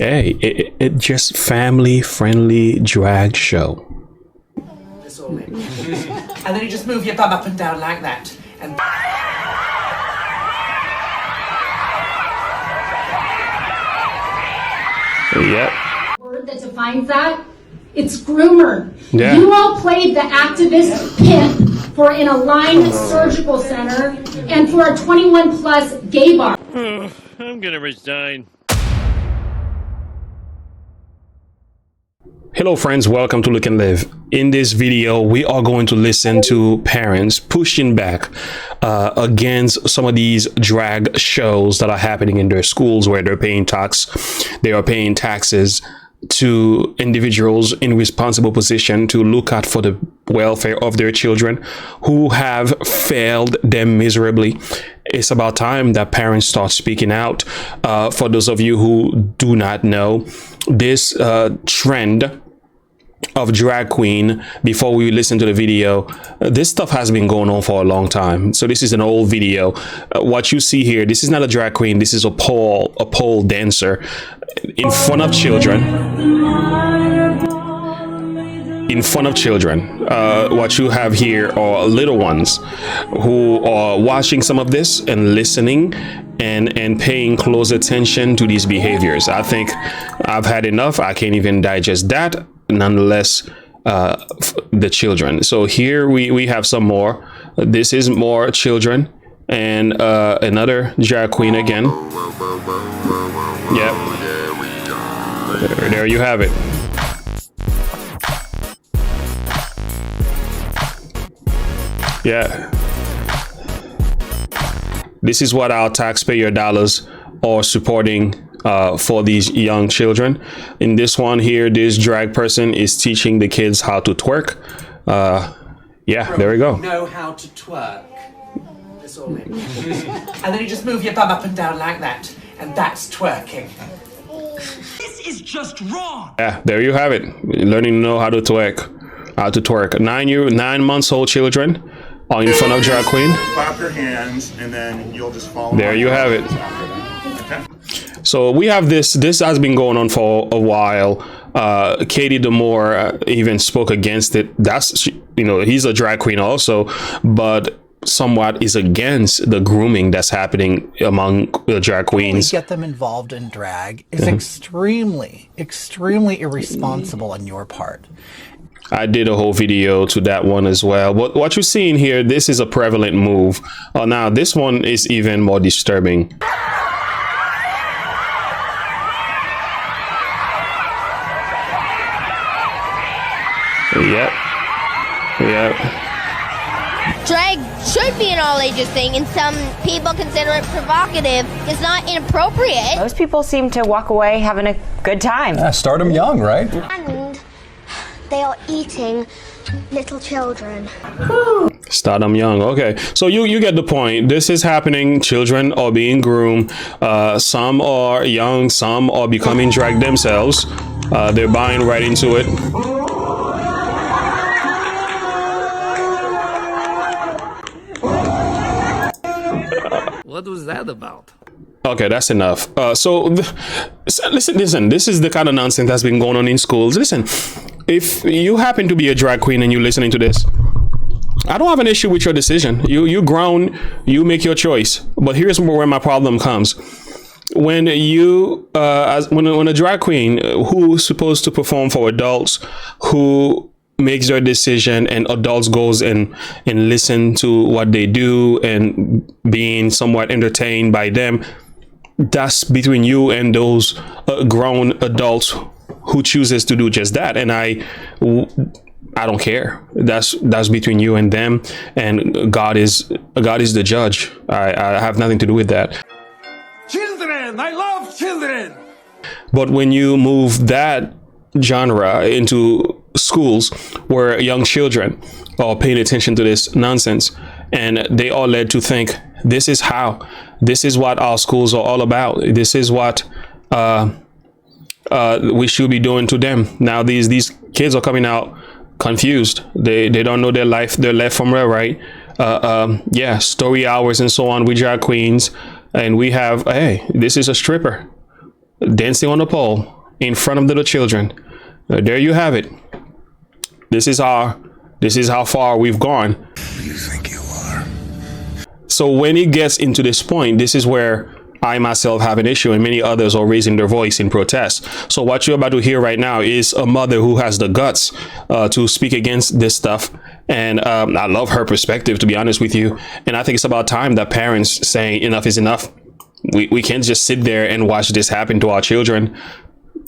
Hey, it just family friendly drag show. It's all in. And then you just move your bum up and down like that. And Yep. Word that defines that, it's groomer. Yeah. You all played the activist pimp for an aligned surgical center and for a 21 plus gay bar. I'm gonna resign. Hello friends, welcome to Look and Live. In this video, we are going to listen to parents pushing back against some of these drag shows that are happening in their schools where they are paying taxes to individuals in responsible position to look out for the welfare of their children who have failed them miserably. It's about time that parents start speaking out. For those of you who do not know, this trend of drag queen, before we listen to the video, this stuff has been going on for a long time. So this is an old video. What you see here, this is not a drag queen, this is a pole dancer in front of children. What you have here are little ones who are watching some of this and listening and paying close attention to these behaviors. I think I've had enough. I can't even digest that, nonetheless the children. So here we have some more. This is more children and another drag queen again. Yep, there you have it. Yeah, this is what our taxpayer dollars are supporting for these young children. In this one here, this drag person is teaching the kids how to twerk. Yeah, there we go. know how to twerk. It's all in. And then you just move your bum up and down like that. And that's twerking. This is just wrong. Yeah, there you have it. Learning to know how to twerk. 9 months old children are in front of drag queen. Clap your hands, and then you'll just follow. There you have it. Okay. So we have this has been going on for a while. Katie Damore even spoke against it. He's a drag queen also, but somewhat is against the grooming that's happening among the drag queens. Get them involved in drag is extremely irresponsible on your part. I did a whole video to that one as well. But what you're seeing here, this is a prevalent move. Now this one is even more disturbing. Yep. Drag should be an all ages thing, and some people consider it provocative. It's not inappropriate. Most people seem to walk away having a good time. Yeah, start them young, right? And they are eating little children. Start them young. Okay, so you get the point. This is happening. Children are being groomed. Some are young, some are becoming drag themselves. They're buying right into it. What was that about? Okay, that's enough. Listen, this is the kind of nonsense that's been going on in schools. Listen, if you happen to be a drag queen and you're listening to this, I don't have an issue with your decision. You're grown, you make your choice. But here's where my problem comes. When when a drag queen who's supposed to perform for adults, who makes their decision and adults goes and listen to what they do and being somewhat entertained by them, that's between you and those grown adults who chooses to do just that. And I don't care. That's between you and them, and God is the judge. I have nothing to do with that. Children! I love children! But when you move that genre into schools where young children are paying attention to this nonsense, and they are led to think this is what our schools are all about. This is what we should be doing to them. Now these kids are coming out confused. They don't know their left from their right. Story hours and so on with drag queens, and we have, hey, this is a stripper. dancing on the pole in front of little children. There you have it. This is how far we've gone. You think you are? So when it gets into this point, this is where I myself have an issue, and many others are raising their voice in protest. So what you're about to hear right now is a mother who has the guts to speak against this stuff. And I love her perspective, to be honest with you. And I think it's about time that parents say enough is enough. We can't just sit there and watch this happen to our children.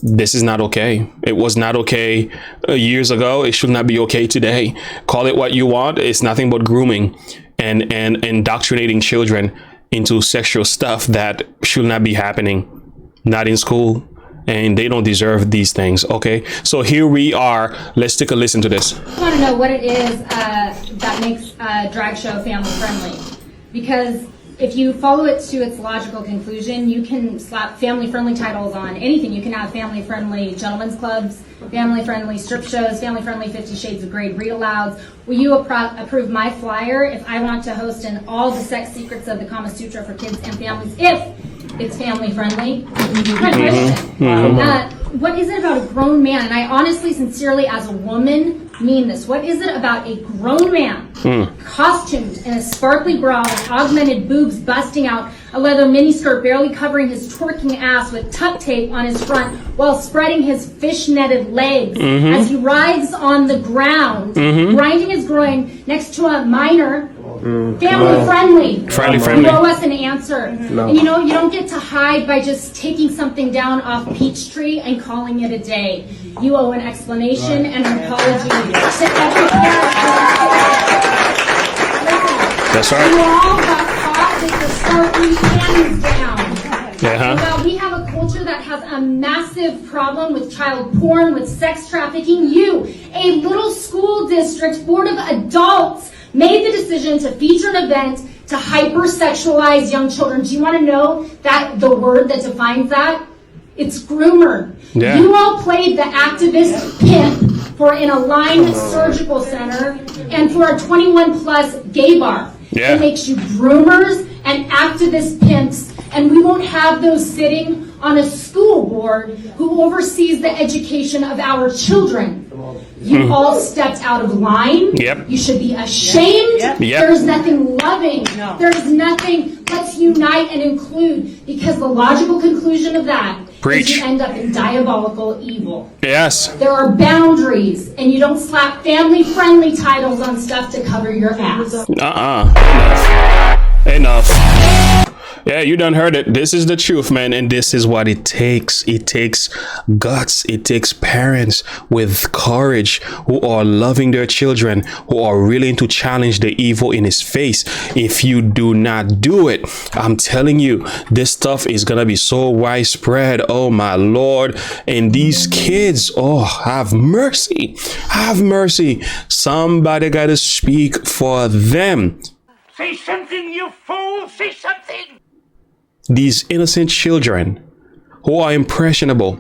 This is not okay. It was not okay years ago. It should not be okay today. Call it what you want. It's nothing but grooming and indoctrinating children into sexual stuff that should not be happening. Not in school. And they don't deserve these things. Okay. So here we are. Let's take a listen to this. I want to know what it is that makes a drag show family friendly. Because if you follow it to its logical conclusion, you can slap family-friendly titles on anything. You can have family-friendly gentlemen's clubs, family-friendly strip shows, family-friendly 50 Shades of Grey read-alouds. Will you approve my flyer if I want to host an all the sex secrets of the Kama Sutra for kids and families if it's family-friendly? My question. What is it about a grown man? And I honestly, sincerely, as a woman, mean this. What is it about a grown man costumed in a sparkly bra with augmented boobs busting out, a leather miniskirt barely covering his twerking ass with tuck tape on his front while spreading his fish-netted legs as he writhes on the ground, grinding his groin next to a minor? Family-friendly. Friendly. You owe us an answer. And you know, you don't get to hide by just taking something down off Peachtree and calling it a day. You owe an explanation and an apology to every parent. That's right. You all got caught with the starting hands down. Well, we have a culture that has a massive problem with child porn, with sex trafficking. You, a little school district board of adults, made the decision to feature an event to hypersexualize young children. Do you want to know that the word that defines that? It's groomer. Yeah. You all played the activist pimp for an aligned surgical center and for a 21 plus gay bar. Yeah. It makes you groomers and activist pimps, and we won't have those sitting on a school board who oversees the education of our children. You all stepped out of line. Yep. You should be ashamed. Yep. There's nothing loving. There's nothing. Let's unite and include, because the logical conclusion of that Preach. is you end up in diabolical evil. Yes. There are boundaries, and you don't slap family-friendly titles on stuff to cover your ass. Enough. Yeah, you done heard it. This is the truth, man. And this is what it takes. It takes guts. It takes parents with courage who are loving their children, who are willing to challenge the evil in his face. If you do not do it, I'm telling you, this stuff is going to be so widespread. Oh, my Lord. And these kids, oh, have mercy. Have mercy. Somebody got to speak for them. Say something, you fool! Say something! These innocent children who are impressionable,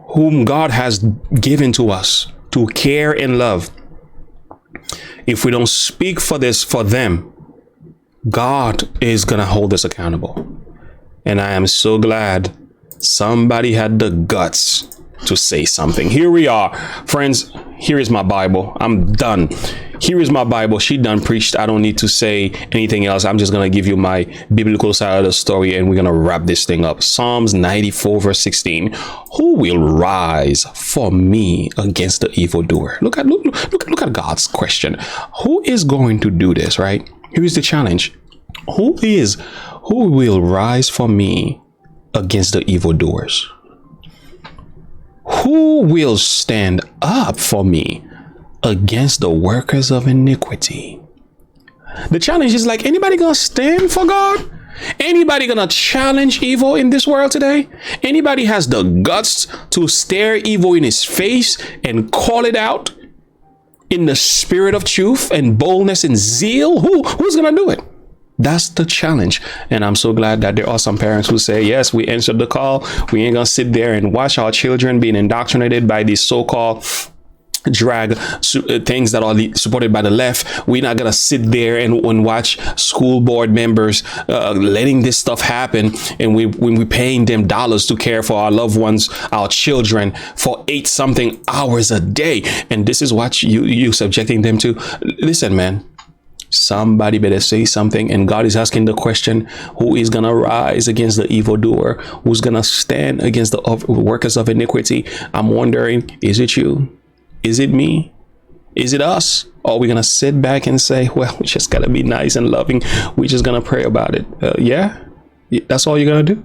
whom God has given to us to care and love. If we don't speak for this for them, God is going to hold us accountable. And I am so glad somebody had the guts to say something. Here we are, friends. Here is my Bible. I'm done. Here is my Bible. She done preached. I don't need to say anything else. I'm just going to give you my biblical side of the story, and we're going to wrap this thing up. Psalms 94 verse 16. Who will rise for me against the evildoer? Look at God's question. Who is going to do this, right? Here is the challenge. Who will rise for me against the evildoers? Who will stand up for me against the workers of iniquity? The challenge is like, anybody gonna stand for God? Anybody gonna challenge evil in this world today? Anybody has the guts to stare evil in his face and call it out in the spirit of truth and boldness and zeal? Who's gonna do it? That's the challenge. And I'm so glad that there are some parents who say, yes, we answered the call. We ain't gonna sit there and watch our children being indoctrinated by these so-called things that are supported by the left. We're not gonna sit there and watch school board members letting this stuff happen, and when we paying them dollars to care for our loved ones, our children, for 8-something hours a day, and this is what you subjecting them to. Listen, man, somebody better say something. And God is asking the question, who is gonna rise against the evildoer? Who's gonna stand against the workers of iniquity? I'm wondering, is it you? Is it me? Is it us? Or are we gonna sit back and say, well, we just gotta be nice and loving, we're just gonna pray about it? Yeah, that's all you're gonna do?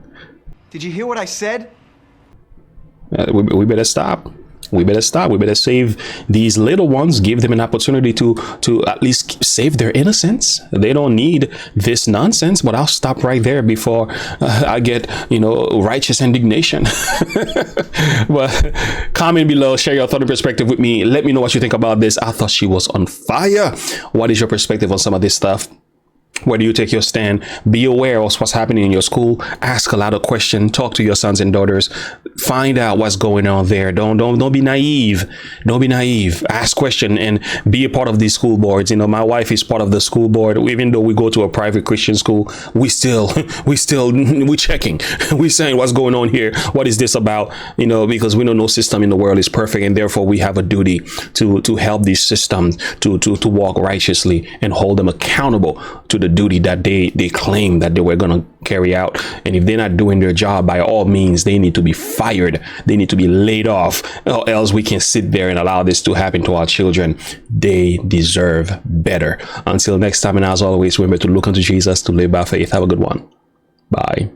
Did you hear what I said? We better stop. We better stop. We better save these little ones, give them an opportunity to at least save their innocence. They don't need this nonsense. But I'll stop right there before I get, righteous indignation. But comment below, share your thought and perspective with me. Let me know what you think about this. I thought she was on fire. What is your perspective on some of this stuff? Where do you take your stand? Be aware of what's happening in your school. Ask a lot of questions. Talk to your sons and daughters. Find out what's going on there. Don't be naive. Don't be naive. Ask questions and be a part of these school boards. My wife is part of the school board. Even though we go to a private Christian school, we checking. We saying what's going on here. What is this about? Because we know no system in the world is perfect, and therefore we have a duty to help these systems to walk righteously and hold them accountable to the duty that they claim that they were going to carry out. And if they're not doing their job, by all means, they need to be fired. They need to be laid off, or else we can sit there and allow this to happen to our children. They deserve better. Until next time, and as always, remember to look unto Jesus, to live by faith. Have a good one. Bye.